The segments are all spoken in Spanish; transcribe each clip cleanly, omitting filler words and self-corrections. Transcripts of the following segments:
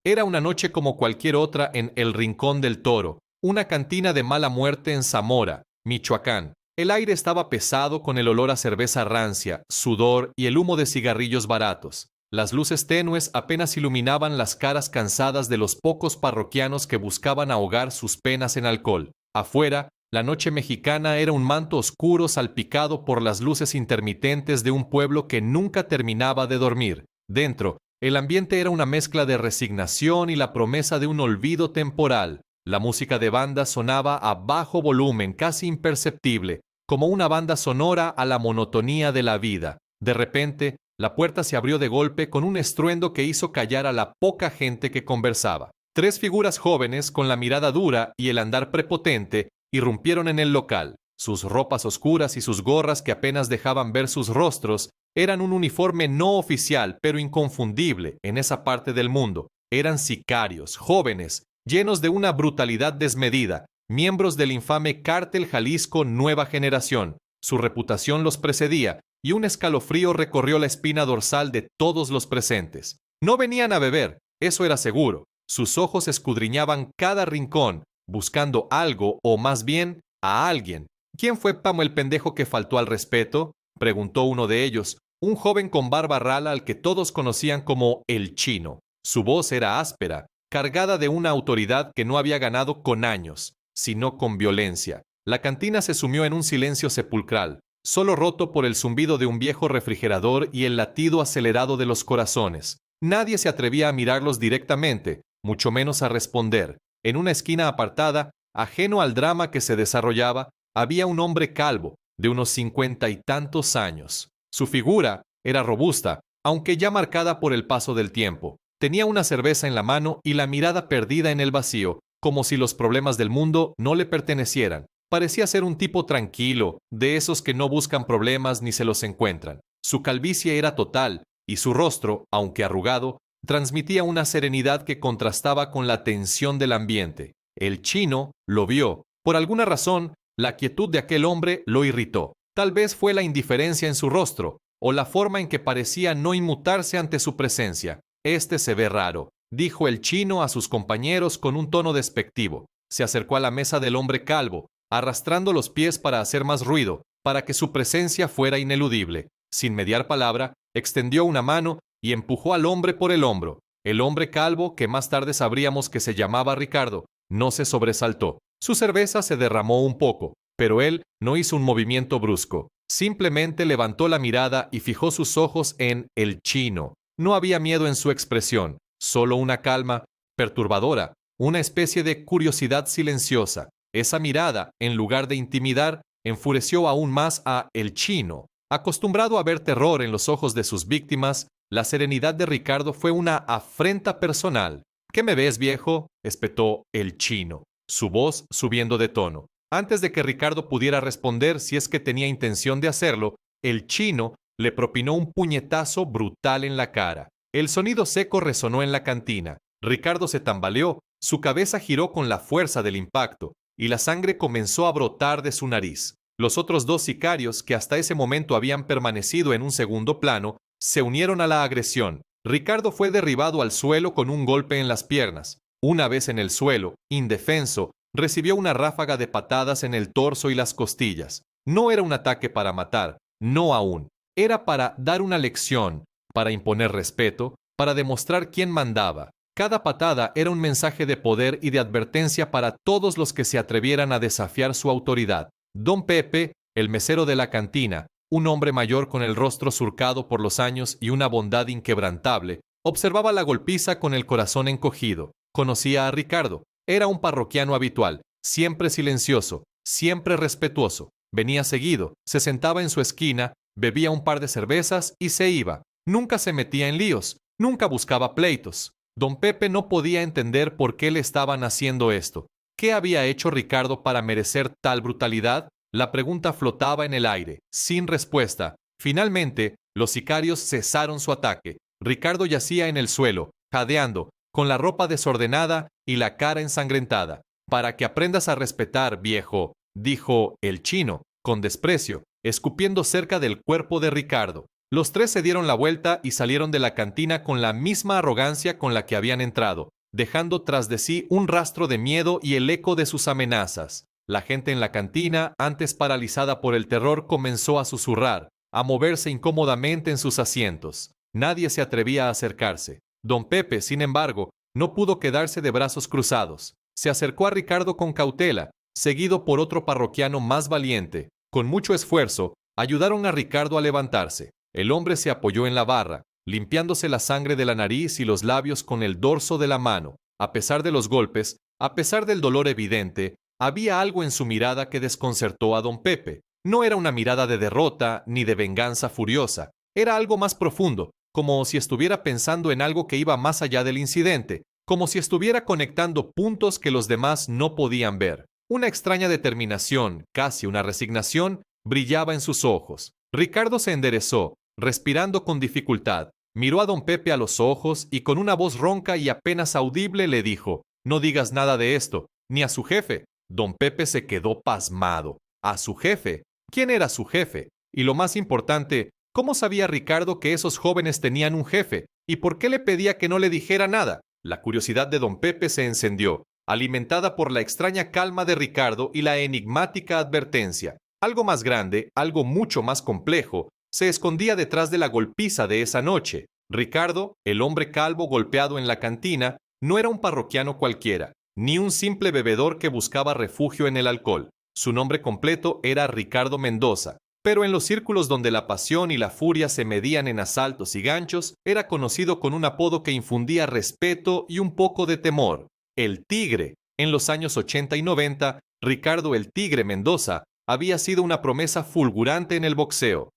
Era una noche como cualquier otra en El Rincón del Toro, una cantina de mala muerte en Zamora, Michoacán. El aire estaba pesado con el olor a cerveza rancia, sudor y el humo de cigarrillos baratos. Las luces tenues apenas iluminaban las caras cansadas de los pocos parroquianos que buscaban ahogar sus penas en alcohol. Afuera, la noche mexicana era un manto oscuro salpicado por las luces intermitentes de un pueblo que nunca terminaba de dormir. Dentro, el ambiente era una mezcla de resignación y la promesa de un olvido temporal. La música de banda sonaba a bajo volumen, casi imperceptible, como una banda sonora a la monotonía de la vida. De repente, la puerta se abrió de golpe con un estruendo que hizo callar a la poca gente que conversaba. Tres figuras jóvenes, con la mirada dura y el andar prepotente, irrumpieron en el local. Sus ropas oscuras y sus gorras que apenas dejaban ver sus rostros eran un uniforme no oficial, pero inconfundible en esa parte del mundo. Eran sicarios, jóvenes, llenos de una brutalidad desmedida, miembros del infame Cártel Jalisco Nueva Generación. Su reputación los precedía, y un escalofrío recorrió la espina dorsal de todos los presentes. No venían a beber, eso era seguro. Sus ojos escudriñaban cada rincón, buscando algo, o más bien, a alguien. ¿Quién fue Pamo el pendejo que faltó al respeto?, preguntó uno de ellos, un joven con barba rala al que todos conocían como el Chino. Su voz era áspera, cargada de una autoridad que no había ganado con años, sino con violencia. La cantina se sumió en un silencio sepulcral, solo roto por el zumbido de un viejo refrigerador y el latido acelerado de los corazones. Nadie se atrevía a mirarlos directamente, mucho menos a responder. En una esquina apartada, ajeno al drama que se desarrollaba, había un hombre calvo, de unos 50 y tantos años. Su figura era robusta, aunque ya marcada por el paso del tiempo. Tenía una cerveza en la mano y la mirada perdida en el vacío, como si los problemas del mundo no le pertenecieran. Parecía ser un tipo tranquilo, de esos que no buscan problemas ni se los encuentran. Su calvicie era total, y su rostro, aunque arrugado, transmitía una serenidad que contrastaba con la tensión del ambiente. El Chino lo vio. Por alguna razón, la quietud de aquel hombre lo irritó. Tal vez fue la indiferencia en su rostro, o la forma en que parecía no inmutarse ante su presencia. «Este se ve raro», dijo el Chino a sus compañeros con un tono despectivo. Se acercó a la mesa del hombre calvo, arrastrando los pies para hacer más ruido, para que su presencia fuera ineludible. Sin mediar palabra, extendió una mano y empujó al hombre por el hombro. El hombre calvo, que más tarde sabríamos que se llamaba Ricardo, no se sobresaltó. Su cerveza se derramó un poco, pero él no hizo un movimiento brusco. Simplemente levantó la mirada y fijó sus ojos en el Chino. No había miedo en su expresión, solo una calma perturbadora, una especie de curiosidad silenciosa. Esa mirada, en lugar de intimidar, enfureció aún más a el Chino. Acostumbrado a ver terror en los ojos de sus víctimas, la serenidad de Ricardo fue una afrenta personal. «¿Qué me ves, viejo?», espetó el Chino, su voz subiendo de tono. Antes de que Ricardo pudiera responder si es que tenía intención de hacerlo, el Chino le propinó un puñetazo brutal en la cara. El sonido seco resonó en la cantina. Ricardo se tambaleó, su cabeza giró con la fuerza del impacto, y la sangre comenzó a brotar de su nariz. Los otros dos sicarios, que hasta ese momento habían permanecido en un segundo plano, se unieron a la agresión. Ricardo fue derribado al suelo con un golpe en las piernas. Una vez en el suelo, indefenso, recibió una ráfaga de patadas en el torso y las costillas. No era un ataque para matar, no aún. Era para dar una lección, para imponer respeto, para demostrar quién mandaba. Cada patada era un mensaje de poder y de advertencia para todos los que se atrevieran a desafiar su autoridad. Don Pepe, el mesero de la cantina, un hombre mayor con el rostro surcado por los años y una bondad inquebrantable, observaba la golpiza con el corazón encogido. Conocía a Ricardo. Era un parroquiano habitual, siempre silencioso, siempre respetuoso. Venía seguido, se sentaba en su esquina, bebía un par de cervezas y se iba. Nunca se metía en líos, nunca buscaba pleitos. Don Pepe no podía entender por qué le estaban haciendo esto. ¿Qué había hecho Ricardo para merecer tal brutalidad? La pregunta flotaba en el aire, sin respuesta. Finalmente, los sicarios cesaron su ataque. Ricardo yacía en el suelo, jadeando, con la ropa desordenada y la cara ensangrentada. «Para que aprendas a respetar, viejo», dijo el Chino, con desprecio, escupiendo cerca del cuerpo de Ricardo. Los tres se dieron la vuelta y salieron de la cantina con la misma arrogancia con la que habían entrado, dejando tras de sí un rastro de miedo y el eco de sus amenazas. La gente en la cantina, antes paralizada por el terror, comenzó a susurrar, a moverse incómodamente en sus asientos. Nadie se atrevía a acercarse. Don Pepe, sin embargo, no pudo quedarse de brazos cruzados. Se acercó a Ricardo con cautela, seguido por otro parroquiano más valiente. Con mucho esfuerzo, ayudaron a Ricardo a levantarse. El hombre se apoyó en la barra, limpiándose la sangre de la nariz y los labios con el dorso de la mano. A pesar de los golpes, a pesar del dolor evidente, había algo en su mirada que desconcertó a don Pepe. No era una mirada de derrota ni de venganza furiosa. Era algo más profundo, como si estuviera pensando en algo que iba más allá del incidente, como si estuviera conectando puntos que los demás no podían ver. Una extraña determinación, casi una resignación, brillaba en sus ojos. Ricardo se enderezó, respirando con dificultad. Miró a don Pepe a los ojos y con una voz ronca y apenas audible le dijo: «No digas nada de esto, ni a su jefe». Don Pepe se quedó pasmado. ¿A su jefe? ¿Quién era su jefe? Y lo más importante, ¿cómo sabía Ricardo que esos jóvenes tenían un jefe? ¿Y por qué le pedía que no le dijera nada? La curiosidad de don Pepe se encendió, alimentada por la extraña calma de Ricardo y la enigmática advertencia. Algo más grande, algo mucho más complejo, se escondía detrás de la golpiza de esa noche. Ricardo, el hombre calvo golpeado en la cantina, no era un parroquiano cualquiera, ni un simple bebedor que buscaba refugio en el alcohol. Su nombre completo era Ricardo Mendoza, pero en los círculos donde la pasión y la furia se medían en asaltos y ganchos, era conocido con un apodo que infundía respeto y un poco de temor: el Tigre. En los años 80 y 90, Ricardo el Tigre Mendoza había sido una promesa fulgurante en el boxeo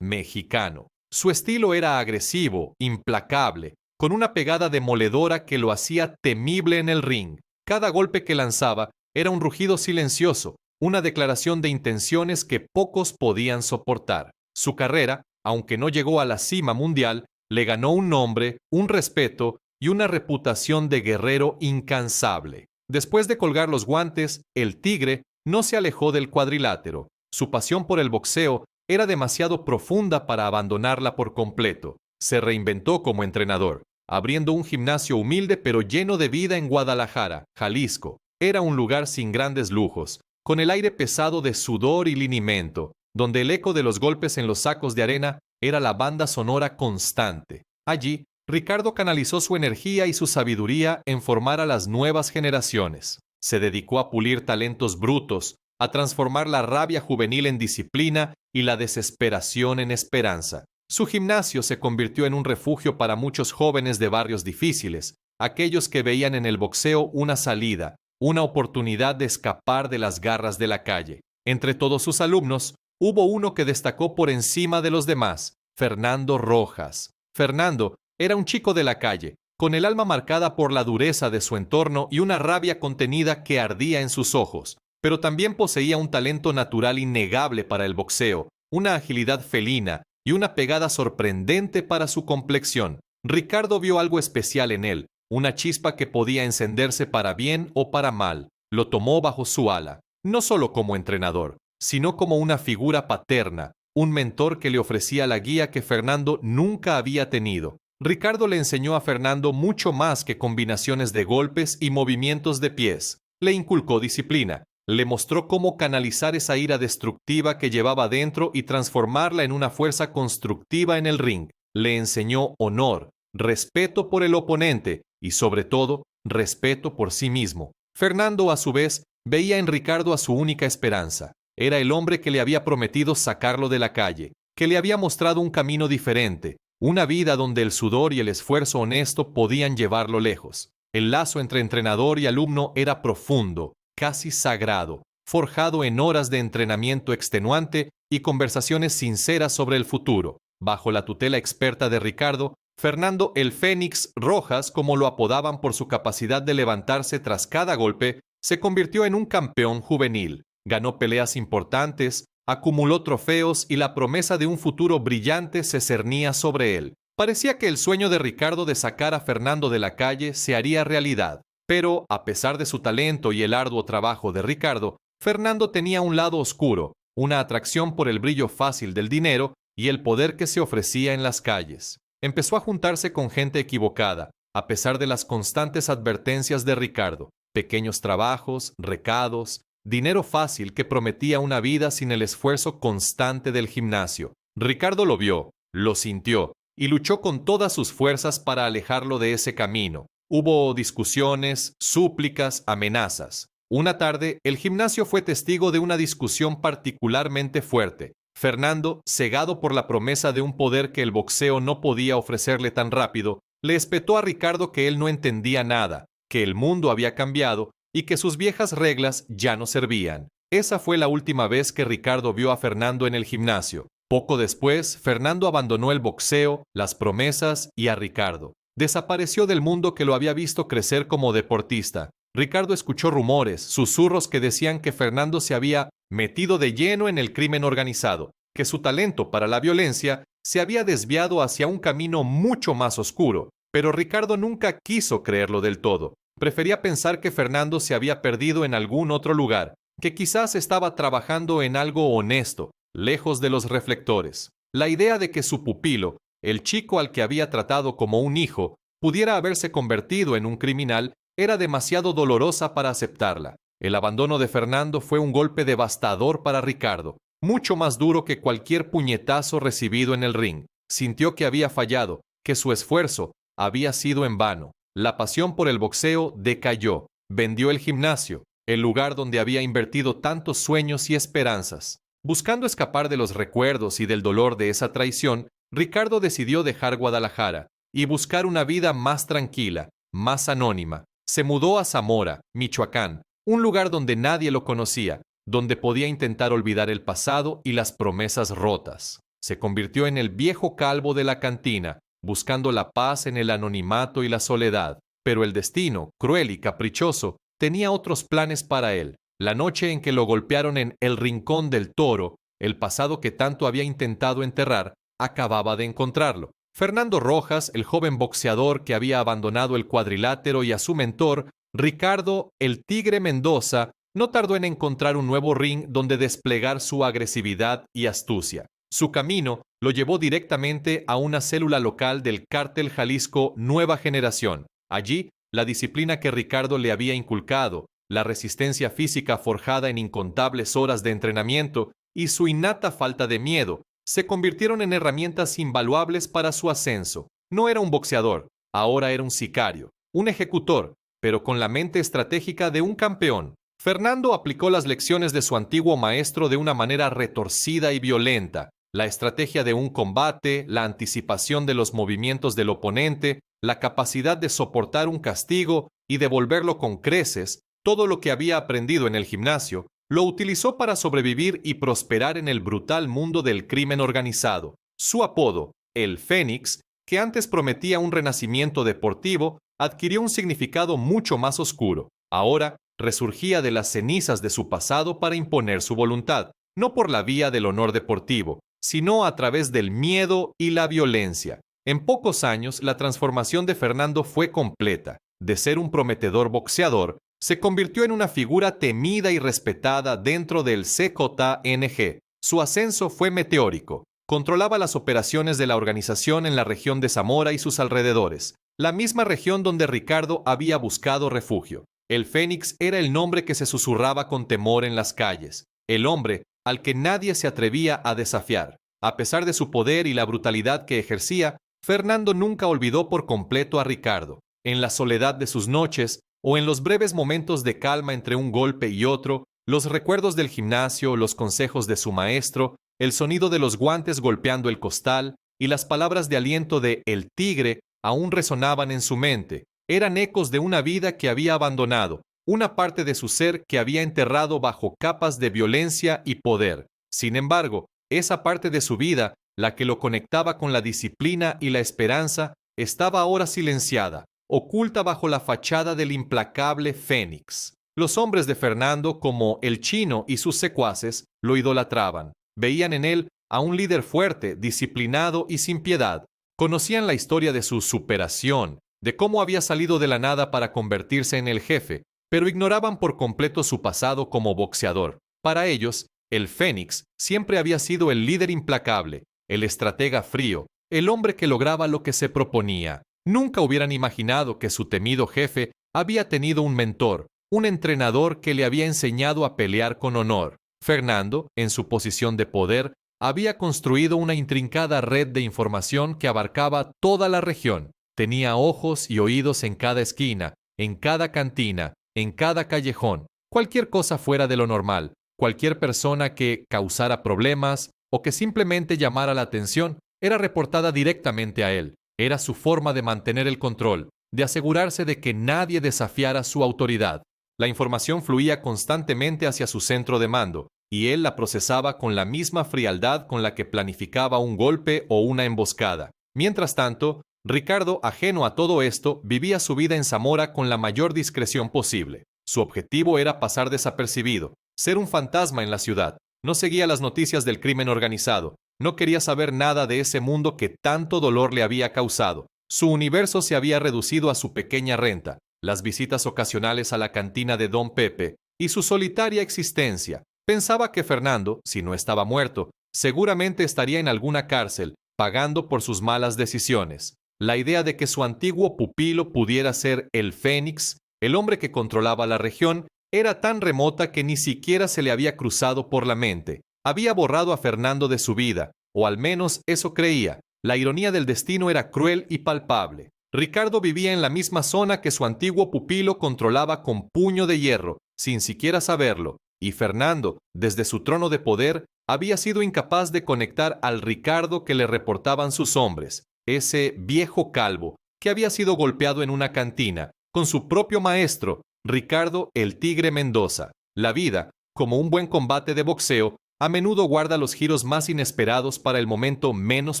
mexicano. Su estilo era agresivo, implacable, con una pegada demoledora que lo hacía temible en el ring. Cada golpe que lanzaba era un rugido silencioso, una declaración de intenciones que pocos podían soportar. Su carrera, aunque no llegó a la cima mundial, le ganó un nombre, un respeto y una reputación de guerrero incansable. Después de colgar los guantes, el Tigre no se alejó del cuadrilátero. Su pasión por el boxeo era demasiado profunda para abandonarla por completo. Se reinventó como entrenador, abriendo un gimnasio humilde pero lleno de vida en Guadalajara, Jalisco. Era un lugar sin grandes lujos, con el aire pesado de sudor y linimento, donde el eco de los golpes en los sacos de arena era la banda sonora constante. Allí, Ricardo canalizó su energía y su sabiduría en formar a las nuevas generaciones. Se dedicó a pulir talentos brutos, a transformar la rabia juvenil en disciplina y la desesperación en esperanza. Su gimnasio se convirtió en un refugio para muchos jóvenes de barrios difíciles, aquellos que veían en el boxeo una salida, una oportunidad de escapar de las garras de la calle. Entre todos sus alumnos, hubo uno que destacó por encima de los demás: Fernando Rojas. Fernando era un chico de la calle, con el alma marcada por la dureza de su entorno y una rabia contenida que ardía en sus ojos, pero también poseía un talento natural innegable para el boxeo, una agilidad felina y una pegada sorprendente para su complexión. Ricardo vio algo especial en él, una chispa que podía encenderse para bien o para mal. Lo tomó bajo su ala, no solo como entrenador, sino como una figura paterna, un mentor que le ofrecía la guía que Fernando nunca había tenido. Ricardo le enseñó a Fernando mucho más que combinaciones de golpes y movimientos de pies. Le inculcó disciplina. Le mostró cómo canalizar esa ira destructiva que llevaba dentro y transformarla en una fuerza constructiva en el ring. Le enseñó honor, respeto por el oponente y, sobre todo, respeto por sí mismo. Fernando, a su vez, veía en Ricardo a su única esperanza. Era el hombre que le había prometido sacarlo de la calle, que le había mostrado un camino diferente, una vida donde el sudor y el esfuerzo honesto podían llevarlo lejos. El lazo entre entrenador y alumno era profundo, casi sagrado, forjado en horas de entrenamiento extenuante y conversaciones sinceras sobre el futuro. Bajo la tutela experta de Ricardo, Fernando el Fénix Rojas, como lo apodaban por su capacidad de levantarse tras cada golpe, se convirtió en un campeón juvenil. Ganó peleas importantes, acumuló trofeos y la promesa de un futuro brillante se cernía sobre él. Parecía que el sueño de Ricardo de sacar a Fernando de la calle se haría realidad. Pero, a pesar de su talento y el arduo trabajo de Ricardo, Fernando tenía un lado oscuro, una atracción por el brillo fácil del dinero y el poder que se ofrecía en las calles. Empezó a juntarse con gente equivocada, a pesar de las constantes advertencias de Ricardo. Pequeños trabajos, recados, dinero fácil que prometía una vida sin el esfuerzo constante del gimnasio. Ricardo lo vio, lo sintió, y luchó con todas sus fuerzas para alejarlo de ese camino. Hubo discusiones, súplicas, amenazas. Una tarde, el gimnasio fue testigo de una discusión particularmente fuerte. Fernando, cegado por la promesa de un poder que el boxeo no podía ofrecerle tan rápido, le espetó a Ricardo que él no entendía nada, que el mundo había cambiado y que sus viejas reglas ya no servían. Esa fue la última vez que Ricardo vio a Fernando en el gimnasio. Poco después, Fernando abandonó el boxeo, las promesas y a Ricardo. Desapareció del mundo que lo había visto crecer como deportista. Ricardo escuchó rumores, susurros que decían que Fernando se había metido de lleno en el crimen organizado, que su talento para la violencia se había desviado hacia un camino mucho más oscuro. Pero Ricardo nunca quiso creerlo del todo. Prefería pensar que Fernando se había perdido en algún otro lugar, que quizás estaba trabajando en algo honesto, lejos de los reflectores. La idea de que su pupilo, el chico al que había tratado como un hijo, pudiera haberse convertido en un criminal, era demasiado dolorosa para aceptarla. El abandono de Fernando fue un golpe devastador para Ricardo, mucho más duro que cualquier puñetazo recibido en el ring. Sintió que había fallado, que su esfuerzo había sido en vano. La pasión por el boxeo decayó. Vendió el gimnasio, el lugar donde había invertido tantos sueños y esperanzas. Buscando escapar de los recuerdos y del dolor de esa traición, Ricardo decidió dejar Guadalajara y buscar una vida más tranquila, más anónima. Se mudó a Zamora, Michoacán, un lugar donde nadie lo conocía, donde podía intentar olvidar el pasado y las promesas rotas. Se convirtió en el viejo calvo de la cantina, buscando la paz en el anonimato y la soledad. Pero el destino, cruel y caprichoso, tenía otros planes para él. La noche en que lo golpearon en El Rincón del Toro, el pasado que tanto había intentado enterrar, acababa de encontrarlo. Fernando Rojas, el joven boxeador que había abandonado el cuadrilátero, y a su mentor, Ricardo "El Tigre" Mendoza, no tardó en encontrar un nuevo ring donde desplegar su agresividad y astucia. Su camino lo llevó directamente a una célula local del Cártel Jalisco Nueva Generación. Allí, la disciplina que Ricardo le había inculcado, la resistencia física forjada en incontables horas de entrenamiento y su innata falta de miedo, se convirtieron en herramientas invaluables para su ascenso. No era un boxeador, ahora era un sicario, un ejecutor, pero con la mente estratégica de un campeón. Fernando aplicó las lecciones de su antiguo maestro de una manera retorcida y violenta. La estrategia de un combate, la anticipación de los movimientos del oponente, la capacidad de soportar un castigo y devolverlo con creces, todo lo que había aprendido en el gimnasio, lo utilizó para sobrevivir y prosperar en el brutal mundo del crimen organizado. Su apodo, el Fénix, que antes prometía un renacimiento deportivo, adquirió un significado mucho más oscuro. Ahora resurgía de las cenizas de su pasado para imponer su voluntad, no por la vía del honor deportivo, sino a través del miedo y la violencia. En pocos años, la transformación de Fernando fue completa. De ser un prometedor boxeador, se convirtió en una figura temida y respetada dentro del CJNG. Su ascenso fue meteórico. Controlaba las operaciones de la organización en la región de Zamora y sus alrededores, la misma región donde Ricardo había buscado refugio. El Fénix era el nombre que se susurraba con temor en las calles, el hombre al que nadie se atrevía a desafiar. A pesar de su poder y la brutalidad que ejercía, Fernando nunca olvidó por completo a Ricardo. En la soledad de sus noches, o en los breves momentos de calma entre un golpe y otro, los recuerdos del gimnasio, los consejos de su maestro, el sonido de los guantes golpeando el costal y las palabras de aliento de El Tigre aún resonaban en su mente. Eran ecos de una vida que había abandonado, una parte de su ser que había enterrado bajo capas de violencia y poder. Sin embargo, esa parte de su vida, la que lo conectaba con la disciplina y la esperanza, estaba ahora silenciada, oculta bajo la fachada del implacable Fénix. Los hombres de Fernando, como el Chino y sus secuaces, lo idolatraban. Veían en él a un líder fuerte, disciplinado y sin piedad. Conocían la historia de su superación, de cómo había salido de la nada para convertirse en el jefe, pero ignoraban por completo su pasado como boxeador. Para ellos, el Fénix siempre había sido el líder implacable, el estratega frío, el hombre que lograba lo que se proponía. Nunca hubieran imaginado que su temido jefe había tenido un mentor, un entrenador que le había enseñado a pelear con honor. Fernando, en su posición de poder, había construido una intrincada red de información que abarcaba toda la región. Tenía ojos y oídos en cada esquina, en cada cantina, en cada callejón. Cualquier cosa fuera de lo normal, cualquier persona que causara problemas o que simplemente llamara la atención, era reportada directamente a él. Era su forma de mantener el control, de asegurarse de que nadie desafiara su autoridad. La información fluía constantemente hacia su centro de mando, y él la procesaba con la misma frialdad con la que planificaba un golpe o una emboscada. Mientras tanto, Ricardo, ajeno a todo esto, vivía su vida en Zamora con la mayor discreción posible. Su objetivo era pasar desapercibido, ser un fantasma en la ciudad. No seguía las noticias del crimen organizado. No quería saber nada de ese mundo que tanto dolor le había causado. Su universo se había reducido a su pequeña renta, las visitas ocasionales a la cantina de Don Pepe y su solitaria existencia. Pensaba que Fernando, si no estaba muerto, seguramente estaría en alguna cárcel, pagando por sus malas decisiones. La idea de que su antiguo pupilo pudiera ser el Fénix, el hombre que controlaba la región, era tan remota que ni siquiera se le había cruzado por la mente. Había borrado a Fernando de su vida, o al menos eso creía. La ironía del destino era cruel y palpable. Ricardo vivía en la misma zona que su antiguo pupilo controlaba con puño de hierro, sin siquiera saberlo, y Fernando, desde su trono de poder, había sido incapaz de conectar al Ricardo que le reportaban sus hombres, ese viejo calvo que había sido golpeado en una cantina, con su propio maestro, Ricardo el Tigre Mendoza. La vida, como un buen combate de boxeo, a menudo guarda los giros más inesperados para el momento menos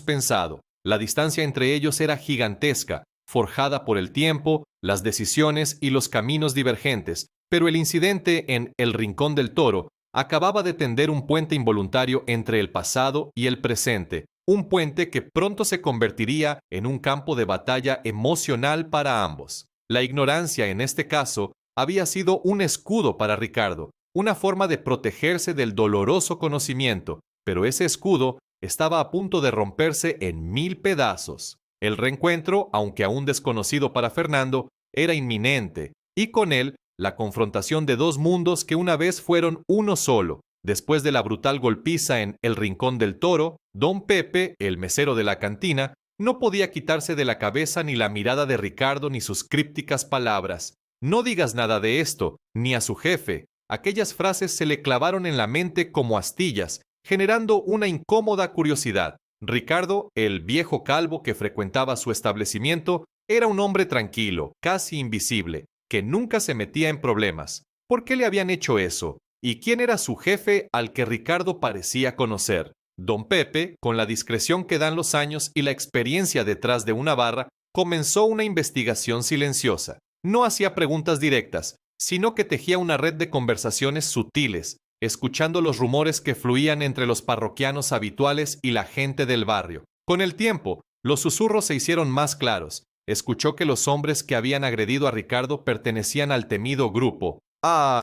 pensado. La distancia entre ellos era gigantesca, forjada por el tiempo, las decisiones y los caminos divergentes, pero el incidente en El Rincón del Toro acababa de tender un puente involuntario entre el pasado y el presente, un puente que pronto se convertiría en un campo de batalla emocional para ambos. La ignorancia, en este caso, había sido un escudo para Ricardo, una forma de protegerse del doloroso conocimiento, pero ese escudo estaba a punto de romperse en 1000 pedazos. El reencuentro, aunque aún desconocido para Fernando, era inminente, y con él la confrontación de dos mundos que una vez fueron uno solo. Después de la brutal golpiza en El Rincón del Toro, Don Pepe, el mesero de la cantina, no podía quitarse de la cabeza ni la mirada de Ricardo ni sus crípticas palabras. No digas nada de esto, ni a su jefe. Aquellas frases se le clavaron en la mente como astillas, generando una incómoda curiosidad. Ricardo, el viejo calvo que frecuentaba su establecimiento, era un hombre tranquilo, casi invisible, que nunca se metía en problemas. ¿Por qué le habían hecho eso? ¿Y quién era su jefe al que Ricardo parecía conocer? Don Pepe, con la discreción que dan los años y la experiencia detrás de una barra, comenzó una investigación silenciosa. No hacía preguntas directas, sino que tejía una red de conversaciones sutiles, escuchando los rumores que fluían entre los parroquianos habituales y la gente del barrio. Con el tiempo, los susurros se hicieron más claros. Escuchó que los hombres que habían agredido a Ricardo pertenecían al temido grupo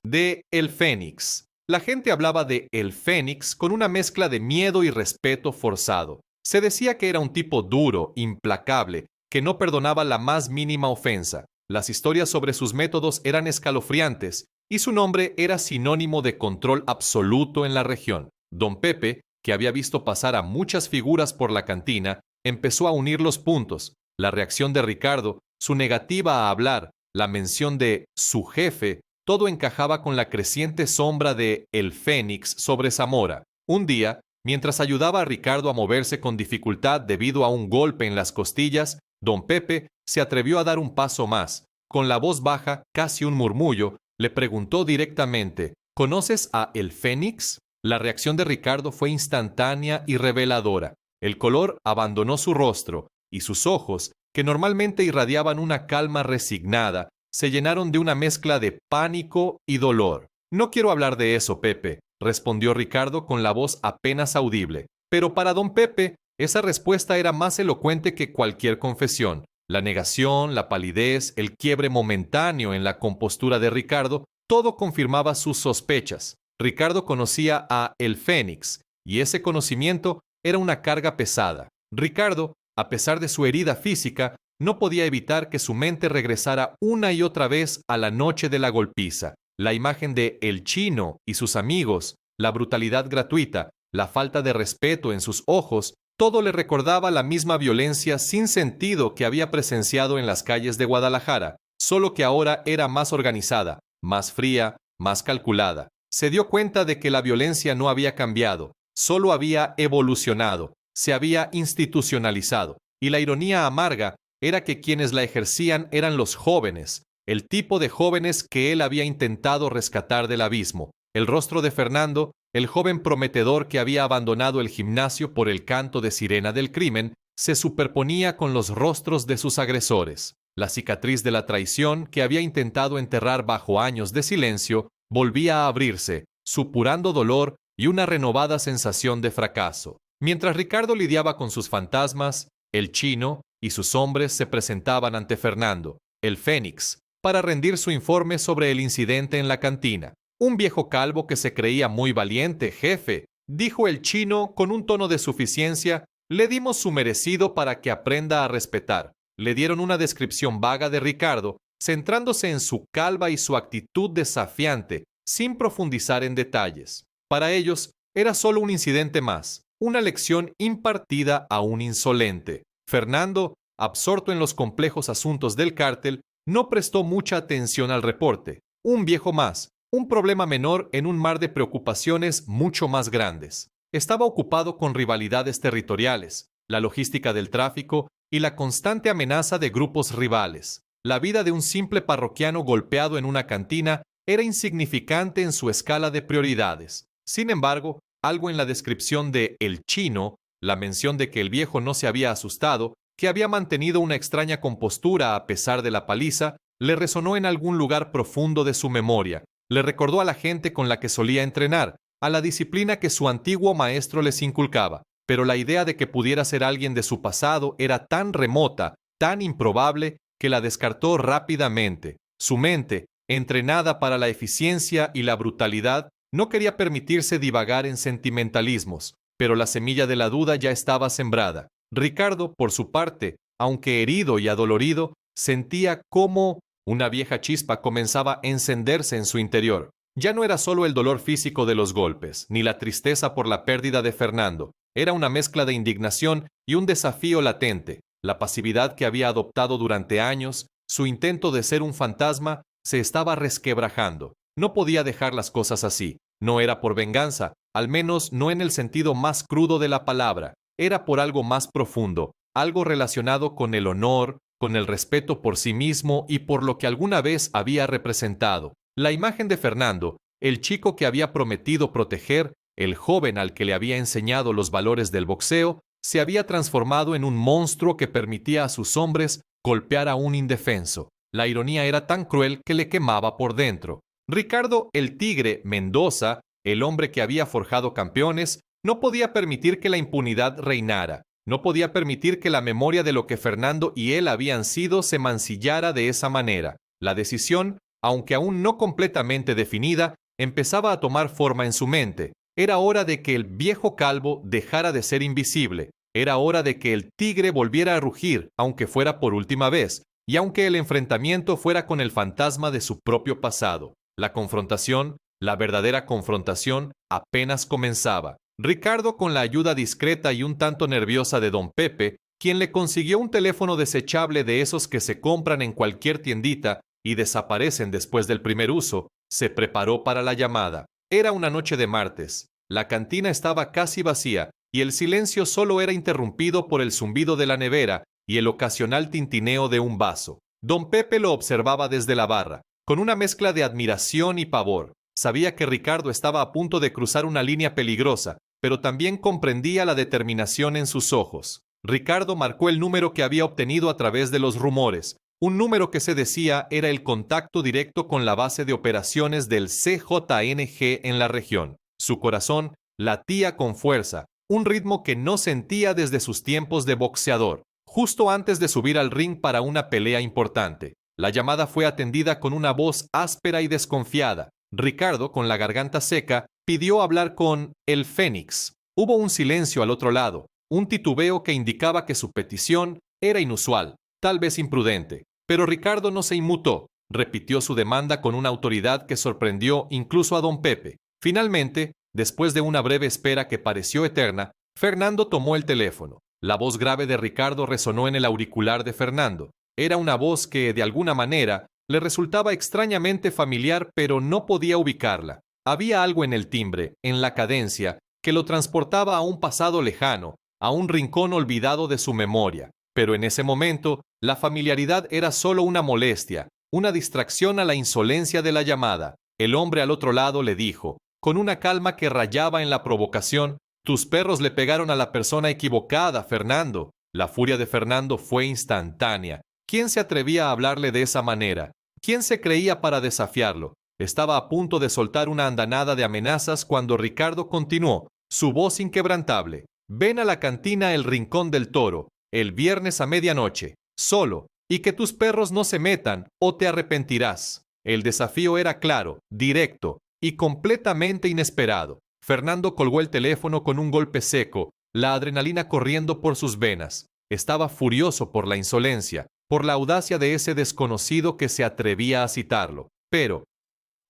de El Fénix. La gente hablaba de El Fénix con una mezcla de miedo y respeto forzado. Se decía que era un tipo duro, implacable, que no perdonaba la más mínima ofensa. Las historias sobre sus métodos eran escalofriantes, y su nombre era sinónimo de control absoluto en la región. Don Pepe, que había visto pasar a muchas figuras por la cantina, empezó a unir los puntos. La reacción de Ricardo, su negativa a hablar, la mención de su jefe, todo encajaba con la creciente sombra de El Fénix sobre Zamora. Un día, mientras ayudaba a Ricardo a moverse con dificultad debido a un golpe en las costillas, Don Pepe se atrevió a dar un paso más. Con la voz baja, casi un murmullo, le preguntó directamente: ¿conoces a El Fénix? La reacción de Ricardo fue instantánea y reveladora. El color abandonó su rostro, y sus ojos, que normalmente irradiaban una calma resignada, se llenaron de una mezcla de pánico y dolor. No quiero hablar de eso, Pepe, respondió Ricardo con la voz apenas audible. Pero para don Pepe, esa respuesta era más elocuente que cualquier confesión. La negación, la palidez, el quiebre momentáneo en la compostura de Ricardo, todo confirmaba sus sospechas. Ricardo conocía a El Fénix, y ese conocimiento era una carga pesada. Ricardo, a pesar de su herida física, no podía evitar que su mente regresara una y otra vez a la noche de la golpiza. La imagen de El Chino y sus amigos, la brutalidad gratuita, la falta de respeto en sus ojos, todo le recordaba la misma violencia sin sentido que había presenciado en las calles de Guadalajara, solo que ahora era más organizada, más fría, más calculada. Se dio cuenta de que la violencia no había cambiado, solo había evolucionado, se había institucionalizado, y la ironía amarga era que quienes la ejercían eran los jóvenes, el tipo de jóvenes que él había intentado rescatar del abismo. El rostro de Fernando, el joven prometedor que había abandonado el gimnasio por el canto de sirena del crimen, se superponía con los rostros de sus agresores. La cicatriz de la traición que había intentado enterrar bajo años de silencio volvía a abrirse, supurando dolor y una renovada sensación de fracaso. Mientras Ricardo lidiaba con sus fantasmas, el Chino y sus hombres se presentaban ante Fernando, el Fénix, para rendir su informe sobre el incidente en la cantina. Un viejo calvo que se creía muy valiente, jefe, dijo el Chino con un tono de suficiencia. Le dimos su merecido para que aprenda a respetar. Le dieron una descripción vaga de Ricardo, centrándose en su calva y su actitud desafiante, sin profundizar en detalles. Para ellos, era solo un incidente más, una lección impartida a un insolente. Fernando, absorto en los complejos asuntos del cártel, no prestó mucha atención al reporte. Un viejo más, un problema menor en un mar de preocupaciones mucho más grandes. Estaba ocupado con rivalidades territoriales, la logística del tráfico y la constante amenaza de grupos rivales. La vida de un simple parroquiano golpeado en una cantina era insignificante en su escala de prioridades. Sin embargo, algo en la descripción de El Chino, la mención de que el viejo no se había asustado, que había mantenido una extraña compostura a pesar de la paliza, le resonó en algún lugar profundo de su memoria. Le recordó a la gente con la que solía entrenar, a la disciplina que su antiguo maestro les inculcaba, pero la idea de que pudiera ser alguien de su pasado era tan remota, tan improbable, que la descartó rápidamente. Su mente, entrenada para la eficiencia y la brutalidad, no quería permitirse divagar en sentimentalismos, pero la semilla de la duda ya estaba sembrada. Ricardo, por su parte, aunque herido y adolorido, sentía cómo una vieja chispa comenzaba a encenderse en su interior. Ya no era solo el dolor físico de los golpes, ni la tristeza por la pérdida de Fernando. Era una mezcla de indignación y un desafío latente. La pasividad que había adoptado durante años, su intento de ser un fantasma, se estaba resquebrajando. No podía dejar las cosas así. No era por venganza, al menos no en el sentido más crudo de la palabra. Era por algo más profundo, algo relacionado con el honor, con el respeto por sí mismo y por lo que alguna vez había representado. La imagen de Fernando, el chico que había prometido proteger, el joven al que le había enseñado los valores del boxeo, se había transformado en un monstruo que permitía a sus hombres golpear a un indefenso. La ironía era tan cruel que le quemaba por dentro. Ricardo el Tigre Mendoza, el hombre que había forjado campeones, no podía permitir que la impunidad reinara. No podía permitir que la memoria de lo que Fernando y él habían sido se mancillara de esa manera. La decisión, aunque aún no completamente definida, empezaba a tomar forma en su mente. Era hora de que el viejo calvo dejara de ser invisible. Era hora de que el tigre volviera a rugir, aunque fuera por última vez, y aunque el enfrentamiento fuera con el fantasma de su propio pasado. La confrontación, la verdadera confrontación, apenas comenzaba. Ricardo, con la ayuda discreta y un tanto nerviosa de don Pepe, quien le consiguió un teléfono desechable de esos que se compran en cualquier tiendita y desaparecen después del primer uso, se preparó para la llamada. Era una noche de martes. La cantina estaba casi vacía y el silencio solo era interrumpido por el zumbido de la nevera y el ocasional tintineo de un vaso. Don Pepe lo observaba desde la barra, con una mezcla de admiración y pavor. Sabía que Ricardo estaba a punto de cruzar una línea peligrosa, pero también comprendía la determinación en sus ojos. Ricardo marcó el número que había obtenido a través de los rumores, un número que se decía era el contacto directo con la base de operaciones del CJNG en la región. Su corazón latía con fuerza, un ritmo que no sentía desde sus tiempos de boxeador, justo antes de subir al ring para una pelea importante. La llamada fue atendida con una voz áspera y desconfiada. Ricardo, con la garganta seca, pidió hablar con el Fénix. Hubo un silencio al otro lado, un titubeo que indicaba que su petición era inusual, tal vez imprudente. Pero Ricardo no se inmutó. Repitió su demanda con una autoridad que sorprendió incluso a don Pepe. Finalmente, después de una breve espera que pareció eterna, Fernando tomó el teléfono. La voz grave de Ricardo resonó en el auricular de Fernando. Era una voz que, de alguna manera, le resultaba extrañamente familiar, pero no podía ubicarla. Había algo en el timbre, en la cadencia, que lo transportaba a un pasado lejano, a un rincón olvidado de su memoria. Pero en ese momento, la familiaridad era solo una molestia, una distracción a la insolencia de la llamada. El hombre al otro lado le dijo, con una calma que rayaba en la provocación: «Tus perros le pegaron a la persona equivocada, Fernando». La furia de Fernando fue instantánea. ¿Quién se atrevía a hablarle de esa manera? ¿Quién se creía para desafiarlo? Estaba a punto de soltar una andanada de amenazas cuando Ricardo continuó, su voz inquebrantable. «Ven a la cantina El Rincón del Toro, el viernes a medianoche, solo, y que tus perros no se metan o te arrepentirás». El desafío era claro, directo y completamente inesperado. Fernando colgó el teléfono con un golpe seco, la adrenalina corriendo por sus venas. Estaba furioso por la insolencia, por la audacia de ese desconocido que se atrevía a citarlo. Pero,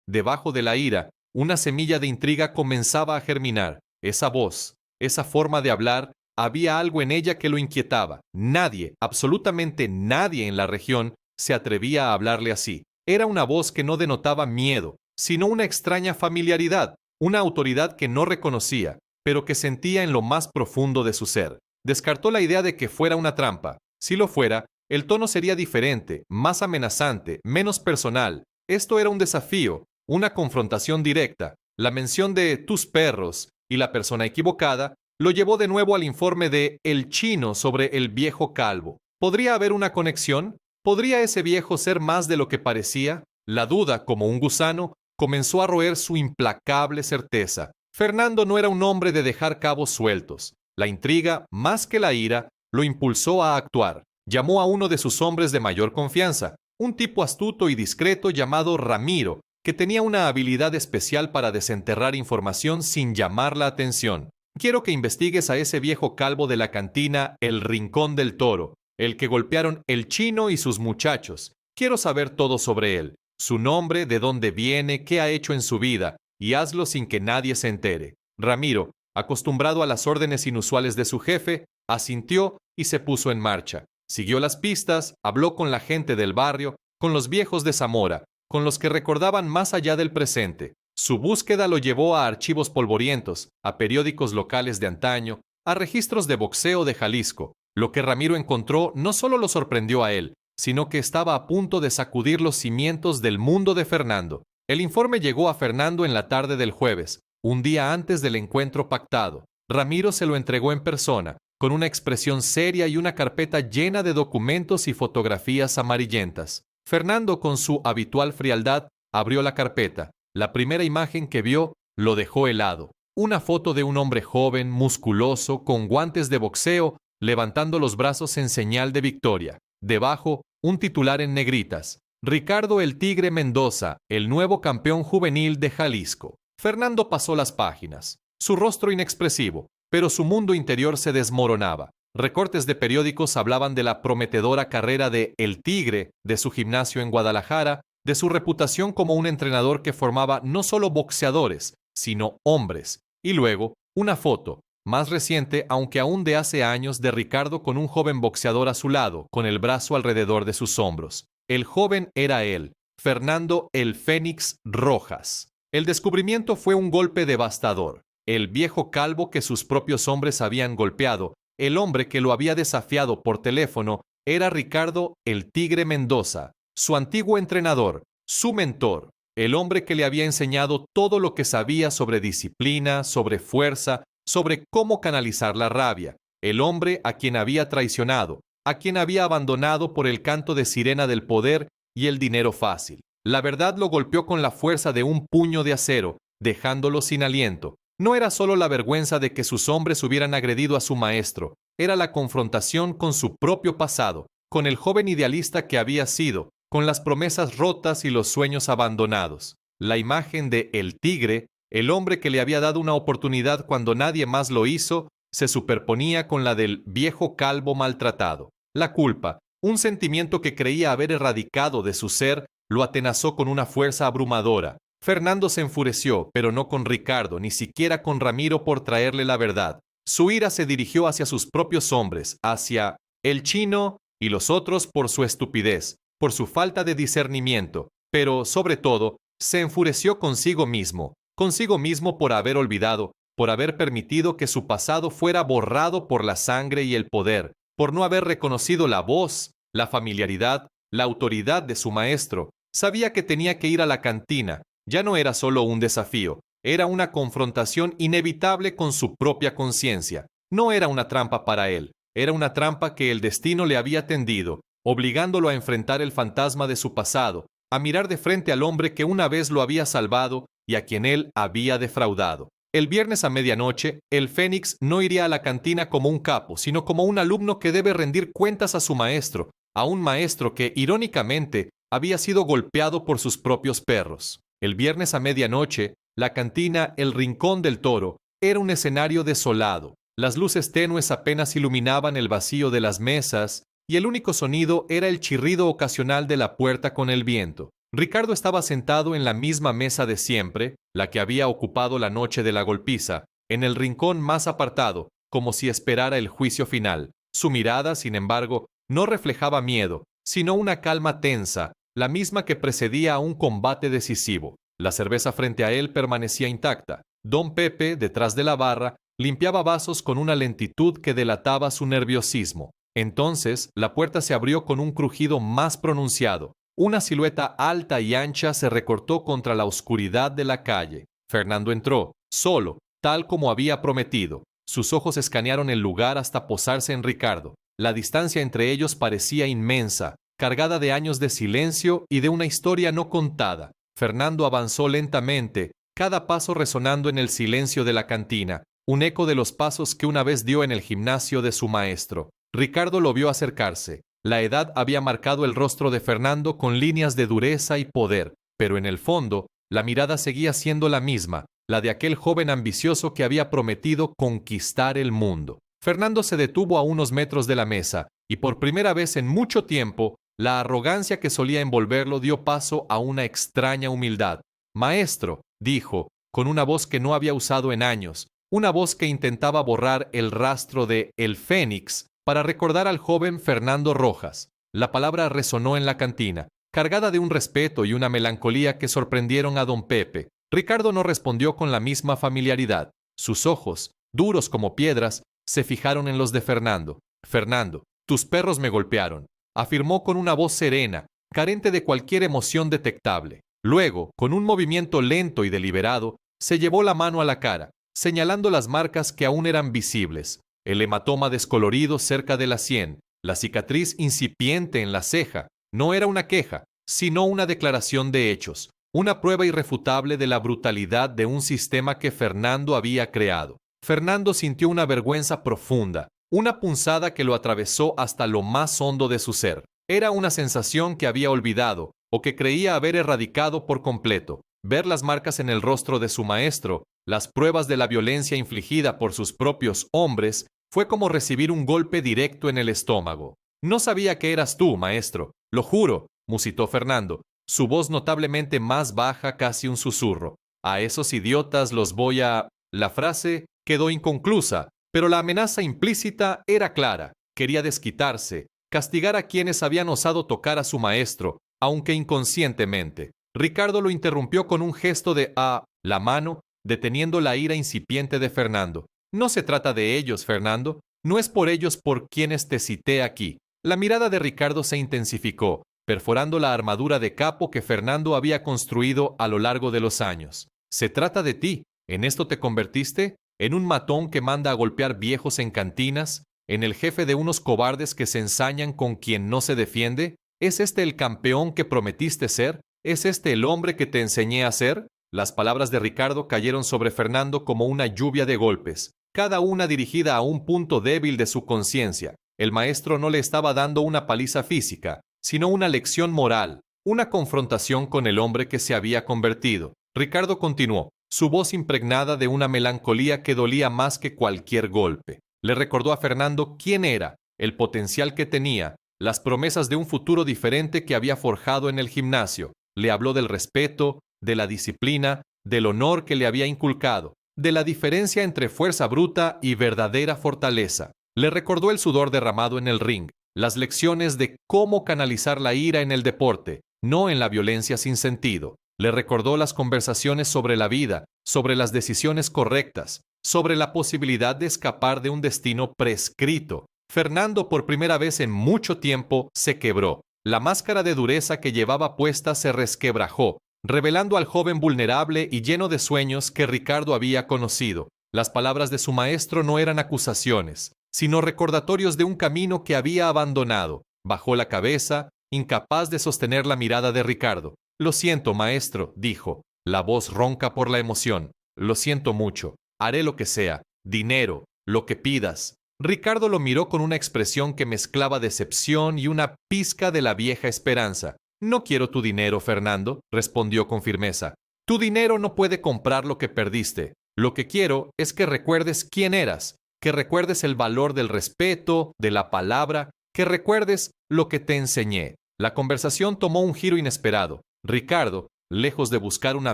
debajo de la ira, una semilla de intriga comenzaba a germinar. Esa voz, esa forma de hablar, había algo en ella que lo inquietaba. Nadie, absolutamente nadie en la región, se atrevía a hablarle así. Era una voz que no denotaba miedo, sino una extraña familiaridad, una autoridad que no reconocía, pero que sentía en lo más profundo de su ser. Descartó la idea de que fuera una trampa. Si lo fuera, el tono sería diferente, más amenazante, menos personal. Esto era un desafío, una confrontación directa. La mención de «tus perros» y la persona equivocada lo llevó de nuevo al informe de El Chino sobre el viejo calvo. ¿Podría haber una conexión? ¿Podría ese viejo ser más de lo que parecía? La duda, como un gusano, comenzó a roer su implacable certeza. Fernando no era un hombre de dejar cabos sueltos. La intriga, más que la ira, lo impulsó a actuar. Llamó a uno de sus hombres de mayor confianza, un tipo astuto y discreto llamado Ramiro, que tenía una habilidad especial para desenterrar información sin llamar la atención. «Quiero que investigues a ese viejo calvo de la cantina El Rincón del Toro, el que golpearon el Chino y sus muchachos. Quiero saber todo sobre él, su nombre, de dónde viene, qué ha hecho en su vida, y hazlo sin que nadie se entere». Ramiro, acostumbrado a las órdenes inusuales de su jefe, asintió y se puso en marcha. Siguió las pistas, habló con la gente del barrio, con los viejos de Zamora, con los que recordaban más allá del presente. Su búsqueda lo llevó a archivos polvorientos, a periódicos locales de antaño, a registros de boxeo de Jalisco. Lo que Ramiro encontró no solo lo sorprendió a él, sino que estaba a punto de sacudir los cimientos del mundo de Fernando. El informe llegó a Fernando en la tarde del jueves, un día antes del encuentro pactado. Ramiro se lo entregó en persona, con una expresión seria y una carpeta llena de documentos y fotografías amarillentas. Fernando, con su habitual frialdad, abrió la carpeta. La primera imagen que vio lo dejó helado. Una foto de un hombre joven, musculoso, con guantes de boxeo, levantando los brazos en señal de victoria. Debajo, un titular en negritas: «Ricardo el Tigre Mendoza, el nuevo campeón juvenil de Jalisco». Fernando pasó las páginas. Su rostro inexpresivo, pero su mundo interior se desmoronaba. Recortes de periódicos hablaban de la prometedora carrera de El Tigre, de su gimnasio en Guadalajara, de su reputación como un entrenador que formaba no solo boxeadores, sino hombres. Y luego, una foto, más reciente aunque aún de hace años, de Ricardo con un joven boxeador a su lado, con el brazo alrededor de sus hombros. El joven era él, Fernando el Fénix Rojas. El descubrimiento fue un golpe devastador. El viejo calvo que sus propios hombres habían golpeado, el hombre que lo había desafiado por teléfono, era Ricardo el Tigre Mendoza, su antiguo entrenador, su mentor, el hombre que le había enseñado todo lo que sabía sobre disciplina, sobre fuerza, sobre cómo canalizar la rabia, el hombre a quien había traicionado, a quien había abandonado por el canto de sirena del poder y el dinero fácil. La verdad lo golpeó con la fuerza de un puño de acero, dejándolo sin aliento. No era solo la vergüenza de que sus hombres hubieran agredido a su maestro, era la confrontación con su propio pasado, con el joven idealista que había sido, con las promesas rotas y los sueños abandonados. La imagen de El Tigre El hombre que le había dado una oportunidad cuando nadie más lo hizo, se superponía con la del viejo calvo maltratado. La culpa, un sentimiento que creía haber erradicado de su ser, lo atenazó con una fuerza abrumadora. Fernando se enfureció, pero no con Ricardo, ni siquiera con Ramiro por traerle la verdad. Su ira se dirigió hacia sus propios hombres, hacia el chino y los otros por su estupidez, por su falta de discernimiento, pero, sobre todo, se enfureció consigo mismo por haber olvidado, por haber permitido que su pasado fuera borrado por la sangre y el poder, por no haber reconocido la voz, la familiaridad, la autoridad de su maestro. Sabía que tenía que ir a la cantina. Ya no era solo un desafío, era una confrontación inevitable con su propia conciencia. No era una trampa para él, era una trampa que el destino le había tendido, obligándolo a enfrentar el fantasma de su pasado, a mirar de frente al hombre que una vez lo había salvado y a quien él había defraudado. El viernes a medianoche, el Fénix no iría a la cantina como un capo, sino como un alumno que debe rendir cuentas a su maestro, a un maestro que, irónicamente, había sido golpeado por sus propios perros. El viernes a medianoche, la cantina El Rincón del Toro era un escenario desolado. Las luces tenues apenas iluminaban el vacío de las mesas y el único sonido era el chirrido ocasional de la puerta con el viento. Ricardo estaba sentado en la misma mesa de siempre, la que había ocupado la noche de la golpiza, en el rincón más apartado, como si esperara el juicio final. Su mirada, sin embargo, no reflejaba miedo, sino una calma tensa, la misma que precedía a un combate decisivo. La cerveza frente a él permanecía intacta. Don Pepe, detrás de la barra, limpiaba vasos con una lentitud que delataba su nerviosismo. Entonces, la puerta se abrió con un crujido más pronunciado. Una silueta alta y ancha se recortó contra la oscuridad de la calle. Fernando entró, solo, tal como había prometido. Sus ojos escanearon el lugar hasta posarse en Ricardo. La distancia entre ellos parecía inmensa, cargada de años de silencio y de una historia no contada. Fernando avanzó lentamente, cada paso resonando en el silencio de la cantina, un eco de los pasos que una vez dio en el gimnasio de su maestro. Ricardo lo vio acercarse. La edad había marcado el rostro de Fernando con líneas de dureza y poder, pero en el fondo, la mirada seguía siendo la misma, la de aquel joven ambicioso que había prometido conquistar el mundo. Fernando se detuvo a unos metros de la mesa, y por primera vez en mucho tiempo, la arrogancia que solía envolverlo dio paso a una extraña humildad. «Maestro», dijo, con una voz que no había usado en años, una voz que intentaba borrar el rastro de El Fénix para recordar al joven Fernando Rojas. La palabra resonó en la cantina, cargada de un respeto y una melancolía que sorprendieron a don Pepe. Ricardo no respondió con la misma familiaridad. Sus ojos, duros como piedras, se fijaron en los de Fernando. «Fernando, tus perros me golpearon», afirmó con una voz serena, carente de cualquier emoción detectable. Luego, con un movimiento lento y deliberado, se llevó la mano a la cara, señalando las marcas que aún eran visibles. El hematoma descolorido cerca de la sien, la cicatriz incipiente en la ceja, no era una queja, sino una declaración de hechos, una prueba irrefutable de la brutalidad de un sistema que Fernando había creado. Fernando sintió una vergüenza profunda, una punzada que lo atravesó hasta lo más hondo de su ser. Era una sensación que había olvidado, o que creía haber erradicado por completo. Ver las marcas en el rostro de su maestro, las pruebas de la violencia infligida por sus propios hombres, fue como recibir un golpe directo en el estómago. «No sabía que eras tú, maestro, lo juro», musitó Fernando, su voz notablemente más baja, casi un susurro. «A esos idiotas los voy a...». La frase quedó inconclusa, pero la amenaza implícita era clara. Quería desquitarse, castigar a quienes habían osado tocar a su maestro, aunque inconscientemente. Ricardo lo interrumpió con un gesto de la mano, deteniendo la ira incipiente de Fernando. «No se trata de ellos, Fernando. No es por ellos por quienes te cité aquí». La mirada de Ricardo se intensificó, perforando la armadura de capo que Fernando había construido a lo largo de los años. «Se trata de ti. ¿En esto te convertiste? ¿En un matón que manda a golpear viejos en cantinas? ¿En el jefe de unos cobardes que se ensañan con quien no se defiende? ¿Es este el campeón que prometiste ser? ¿Es este el hombre que te enseñé a ser?» Las palabras de Ricardo cayeron sobre Fernando como una lluvia de golpes, cada una dirigida a un punto débil de su conciencia. El maestro no le estaba dando una paliza física, sino una lección moral, una confrontación con el hombre que se había convertido. Ricardo continuó: su voz impregnada de una melancolía que dolía más que cualquier golpe. Le recordó a Fernando quién era, el potencial que tenía, las promesas de un futuro diferente que había forjado en el gimnasio. Le habló del respeto, de la disciplina, del honor que le había inculcado, de la diferencia entre fuerza bruta y verdadera fortaleza. Le recordó el sudor derramado en el ring, las lecciones de cómo canalizar la ira en el deporte, no en la violencia sin sentido. Le recordó las conversaciones sobre la vida, sobre las decisiones correctas, sobre la posibilidad de escapar de un destino prescrito. Fernando, por primera vez en mucho tiempo, se quebró. La máscara de dureza que llevaba puesta se resquebrajó, revelando al joven vulnerable y lleno de sueños que Ricardo había conocido. Las palabras de su maestro no eran acusaciones, sino recordatorios de un camino que había abandonado. Bajó la cabeza, incapaz de sostener la mirada de Ricardo. «Lo siento, maestro», dijo, la voz ronca por la emoción. «Lo siento mucho. Haré lo que sea. Dinero, lo que pidas». Ricardo lo miró con una expresión que mezclaba decepción y una pizca de la vieja esperanza. «No quiero tu dinero, Fernando», respondió con firmeza. «Tu dinero no puede comprar lo que perdiste. Lo que quiero es que recuerdes quién eras, que recuerdes el valor del respeto, de la palabra, que recuerdes lo que te enseñé». La conversación tomó un giro inesperado. Ricardo, lejos de buscar una